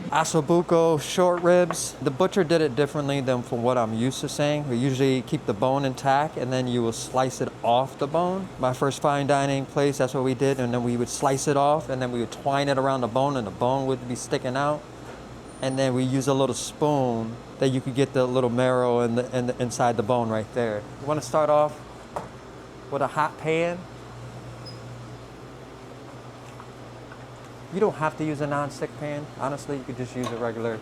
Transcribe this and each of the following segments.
Ossobuco short ribs. The butcher did it differently than from what I'm used to saying. We usually keep the bone intact and then you will slice it off the bone. My first fine dining place, that's what we did, and then we would slice it off and then we would twine it around the bone and the bone would be sticking out. And then we use a little spoon that you could get the little marrow and the inside the bone right there. You want to start off with a hot pan. You don't have to use a non-stick pan. Honestly, you could just use a regular,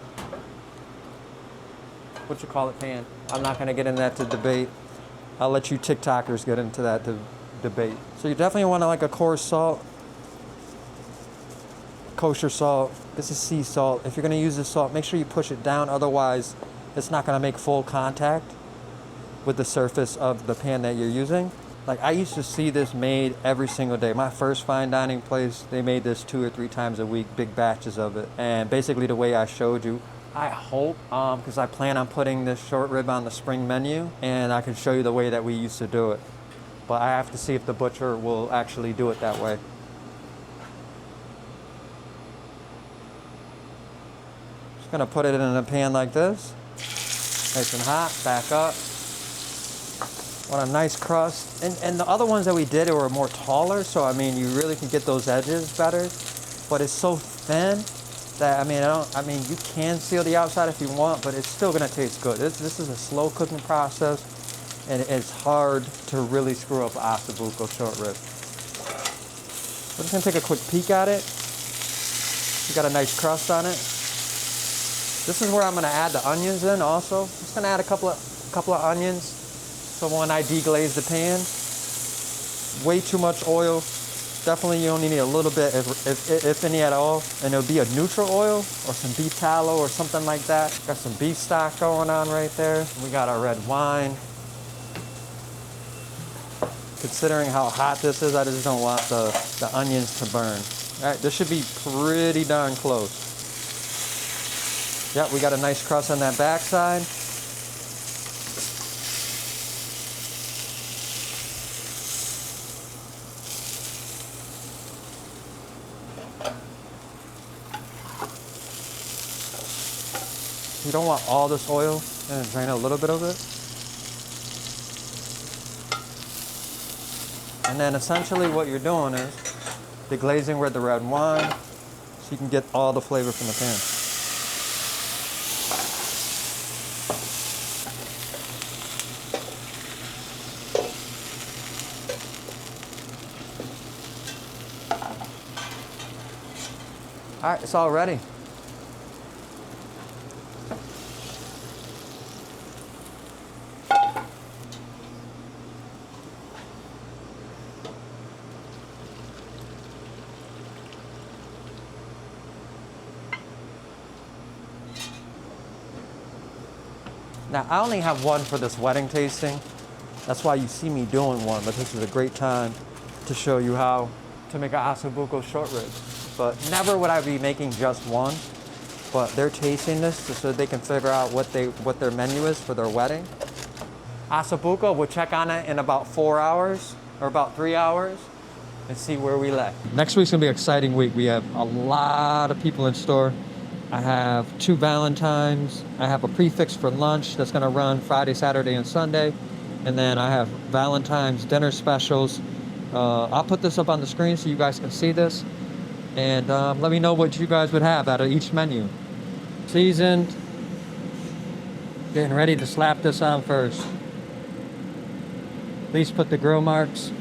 what you call it, pan. I'm not gonna get into that to debate. I'll let you TikTokers get into that to debate. So you definitely want to like a coarse salt, kosher salt. This is sea salt. If you're gonna use this salt, make sure you push it down. Otherwise, it's not gonna make full contact with the surface of the pan that you're using. Like I used to see this made every single day. My first fine dining place, they made this 2 or 3 times a week, big batches of it. And basically the way I showed you, I hope, because I plan on putting this short rib on the spring menu, and I can show you the way that we used to do it. But I have to see if the butcher will actually do it that way. Just gonna put it in a pan like this. Nice and hot, back up. Want a nice crust. And the other ones that we did were more taller, so I mean you really can get those edges better. But it's so thin that I mean you can seal the outside if you want, but it's still gonna taste good. This is a slow cooking process, and it's hard to really screw up ossobuco short rib. We're just gonna take a quick peek at it. We got a nice crust on it. This is where I'm gonna add the onions in also. Just gonna add a couple of onions. So when I deglaze the pan, way too much oil. Definitely you only need a little bit, if any at all. And it'll be a neutral oil or some beef tallow or something like that. Got some beef stock going on right there. We got our red wine. Considering how hot this is, I just don't want the onions to burn. All right, this should be pretty darn close. Yep, we got a nice crust on that backside. You don't want all this oil, and drain a little bit of it. And then essentially what you're doing is deglazing with the red wine so you can get all the flavor from the pan. All right, it's all ready. Now, I only have one for this wedding tasting. That's why you see me doing one, but this is a great time to show you how to make an ossobuco short ribs. But never would I be making just one, but they're tasting this so they can figure out what their menu is for their wedding. Ossobuco, we'll check on it in about 4 hours or about 3 hours and see where we lay. Next week's gonna be an exciting week. We have a lot of people in store. I have 2 Valentines. I have a prefix for lunch that's gonna run Friday, Saturday, and Sunday. And then I have Valentine's dinner specials. I'll put this up on the screen so you guys can see this. And let me know what you guys would have out of each menu. Seasoned. Getting ready to slap this on first. Please put the grill marks.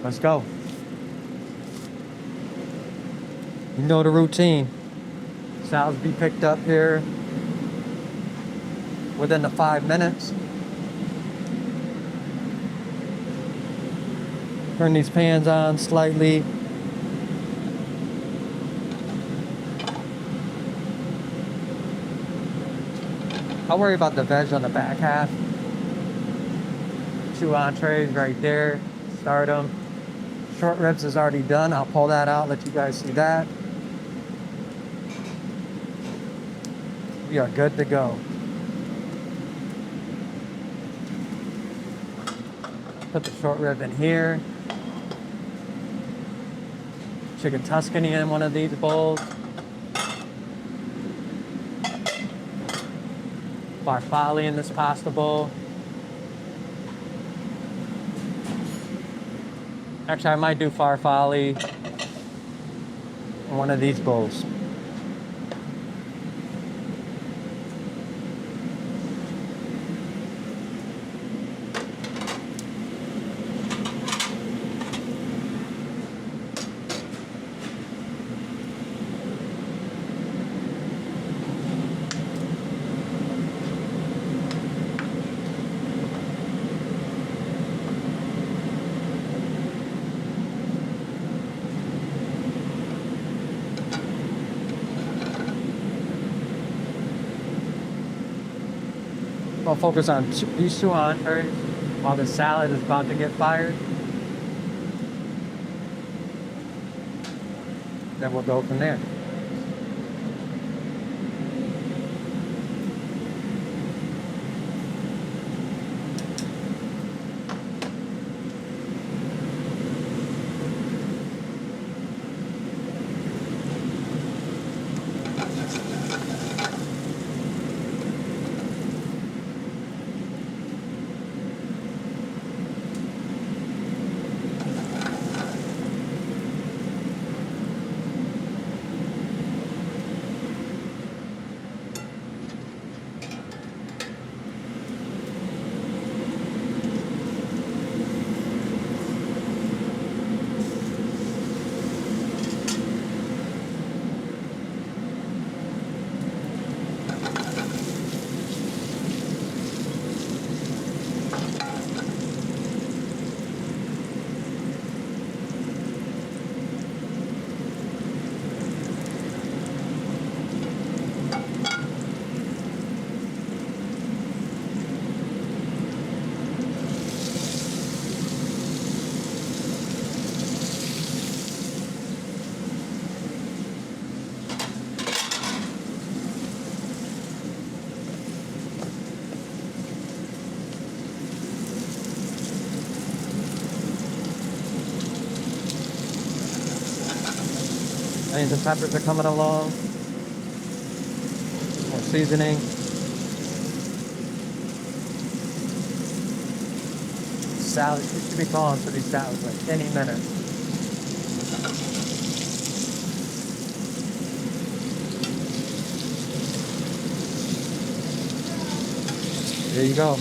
Let's go. You know the routine. Salads be picked up here within the 5 minutes. Turn these pans on slightly. I'll worry about the veg on the back half. 2 entrees right there. Start them. Short ribs is already done. I'll pull that out, let you guys see that. We are good to go. Put the short rib in here. Chicken Tuscany in one of these bowls. Farfalle in this pasta bowl. Actually, I might do farfalle in one of these bowls. I'll focus on these two entrees while the salad is about to get fired. Then we'll go from there. Onions and peppers are coming along. More seasoning. Salad, you should be calling for these salads like any minute. There you go.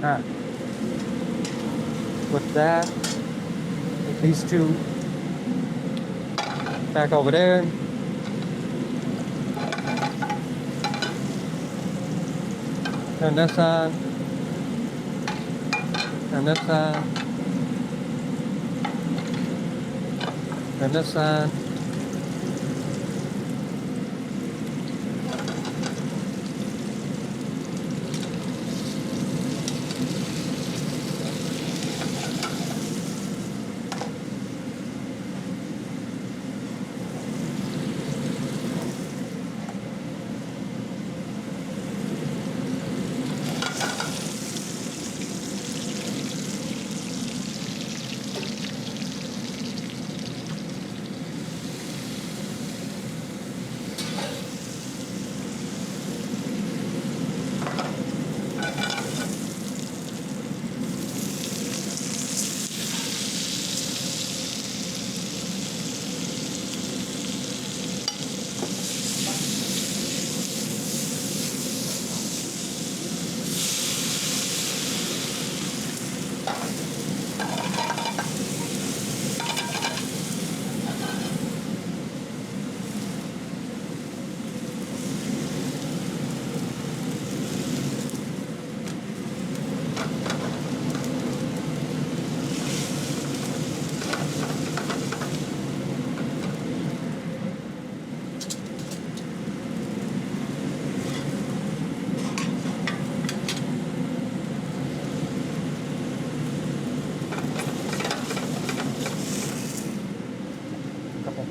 Alright. With that, put these two back over there. Turn this on. Turn this on. Turn this on.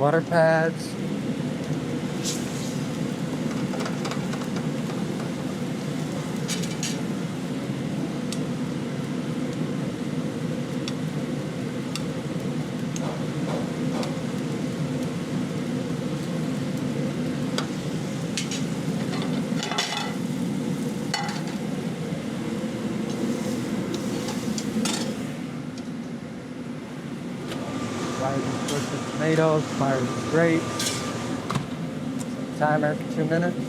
butter pads. Fire these roasted tomatoes, fire these grapes. Timer for 2 minutes.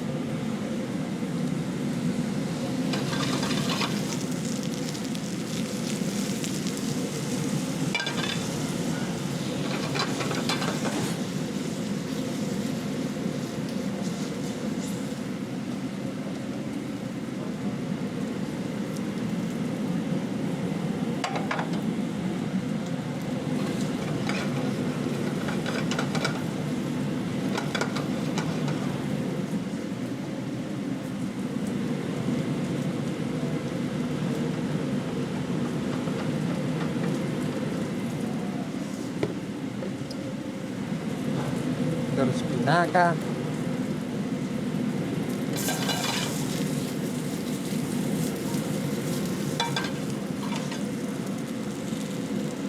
Go to spinaca.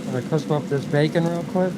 I'm gonna crisp up this bacon real quick.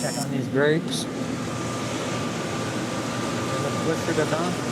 Check on these grapes. They look blistered enough.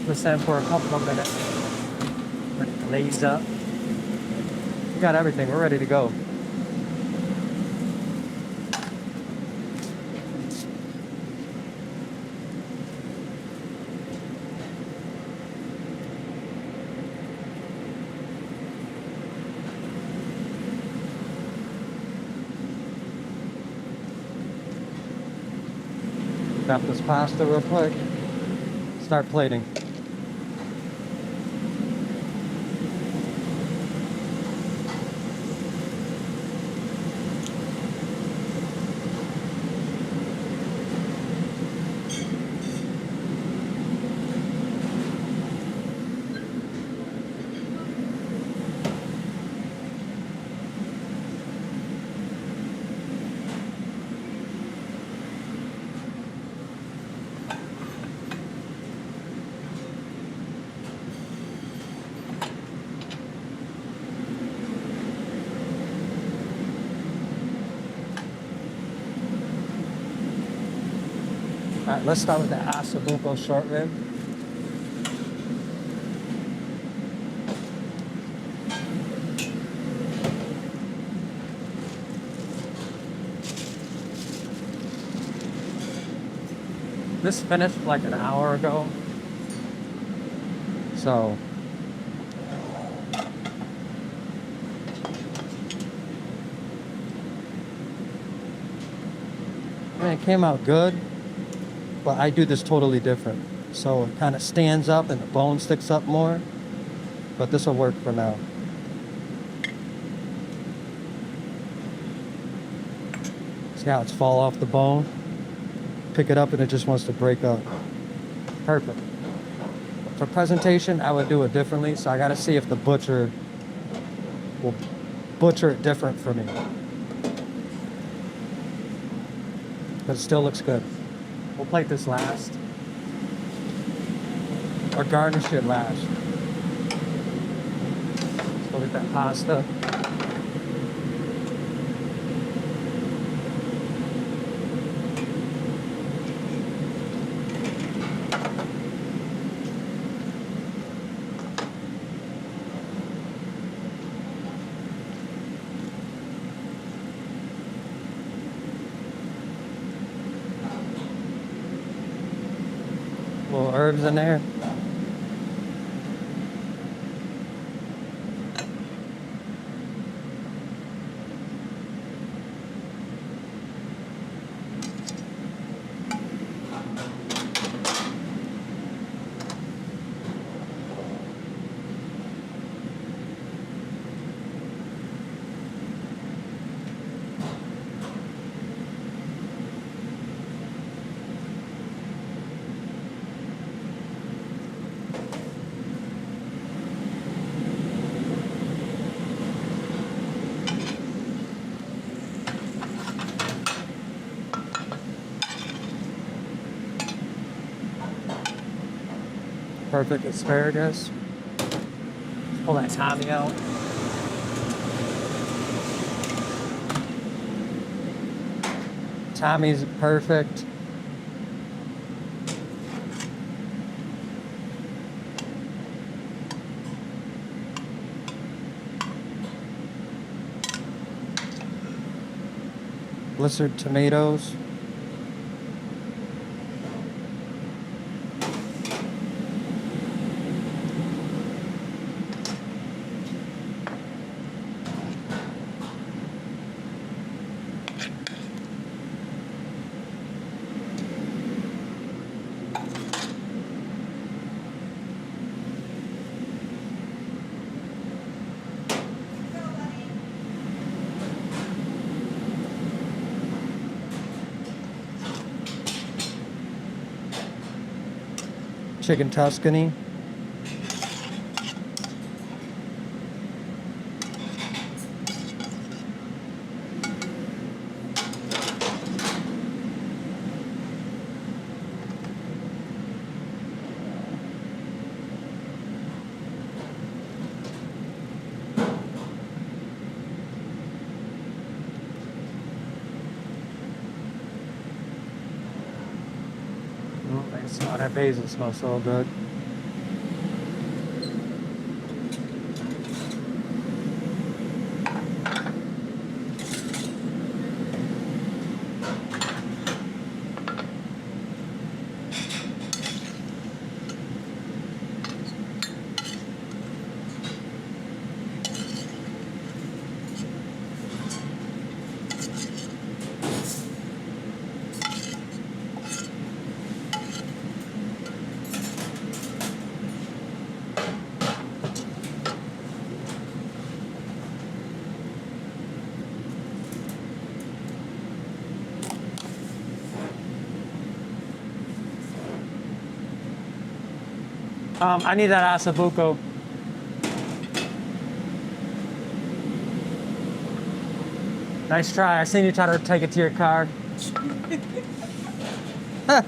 Percent for a couple of minutes. Let it glaze up. We got everything. We're ready to go. Got this pasta real quick. Start plating. right, let's start with the ossobuco short rib. This finished like an hour ago. So I mean, it came out good, but I do this totally different. So it kind of stands up and the bone sticks up more, but this will work for now. See how it's fall off the bone? Pick it up and it just wants to break up. Perfect. For presentation, I would do it differently, so I gotta see if the butcher will butcher it different for me. But it still looks good. We'll plate this last. Or garnish it last. Let's go get that pasta. Little herbs in there. Perfect asparagus. Pull that Tommy out. Tommy's perfect. Blistered tomatoes. Chicken Tuscany. Oh, that basil smells so good. I need that ossobuco. Nice try. I seen you try to take it to your car. I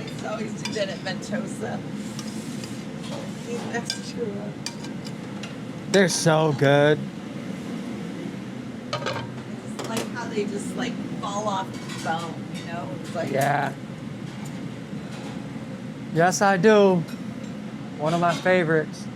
used to always do that at Ventosa. That's true. They're so good. It's like how how they just like fall off the bone, you know? It's like, Yeah. Yes, I do. One of my favorites.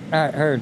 All right, heard.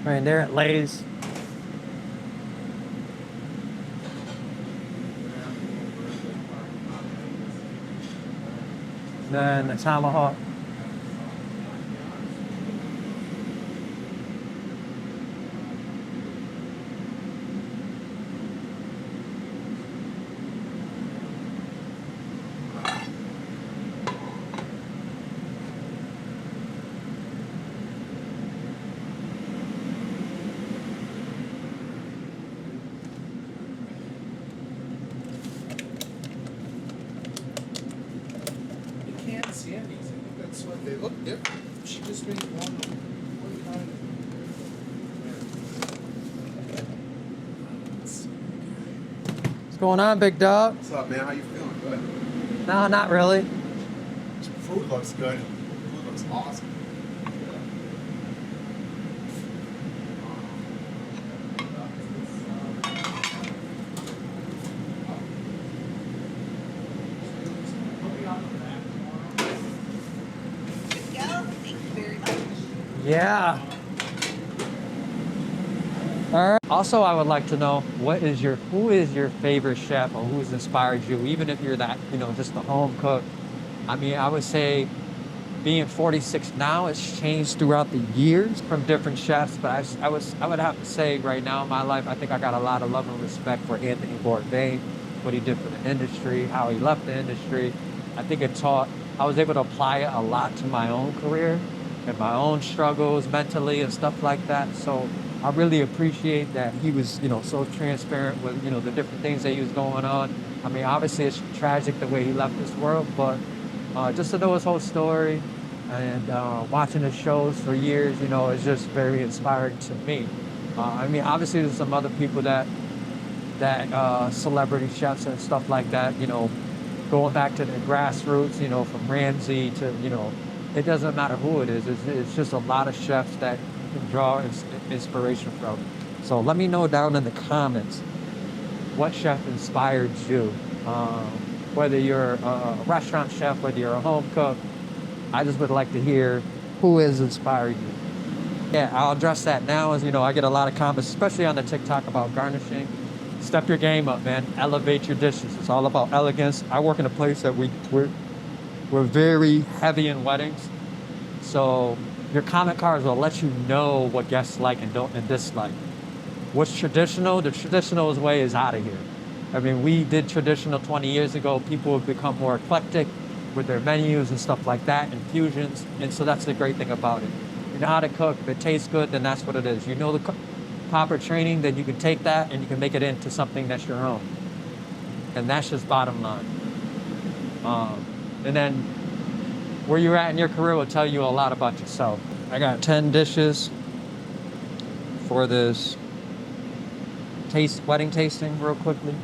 Right there it lays. Then the tomahawk. You can't see these. I think that's what they look different. She just made one kind What's going on, big dog? What's up, man? How you feeling? Good. No, not really. Food looks good. Food looks awesome. good go. Thank you very much. Yeah. All right. Also, I would like to know who is your favorite chef or who's inspired you, even if you're that, just the home cook. I mean, I would say being 46 now, it's changed throughout the years from different chefs, but I would have to say right now in my life, I think I got a lot of love and respect for Anthony Bourdain, what he did for the industry, how he left the industry. I think I was able to apply it a lot to my own career and my own struggles mentally and stuff like that. So I really appreciate that he was, so transparent with, the different things that he was going on. I mean, obviously it's tragic the way he left this world, but just to know his whole story and watching his shows for years, is just very inspiring to me. I mean, obviously there's some other people that celebrity chefs and stuff like that, going back to the grassroots, from Ramsay to, it doesn't matter who it is. It's just a lot of chefs that can draw inspiration from. So let me know down in the comments what chef inspired you. Whether you're a restaurant chef, whether you're a home cook, I just would like to hear who has inspired you. Yeah, I'll address that now as, I get a lot of comments, especially on the TikTok about garnishing. Step your game up, man. Elevate your dishes. It's all about elegance. I work in a place that we're very heavy in weddings. So your comment cards will let you know what guests like and dislike. What's traditional? The traditional way is out of here. I mean, we did traditional 20 years ago. People have become more eclectic with their menus and stuff like that, and fusions. And so that's the great thing about it. You know how to cook. If it tastes good, then that's what it is. You know the proper training, then you can take that and you can make it into something that's your own. And that's just bottom line. And then where you're at in your career will tell you a lot about yourself. I got 10 dishes for this wedding tasting real quickly.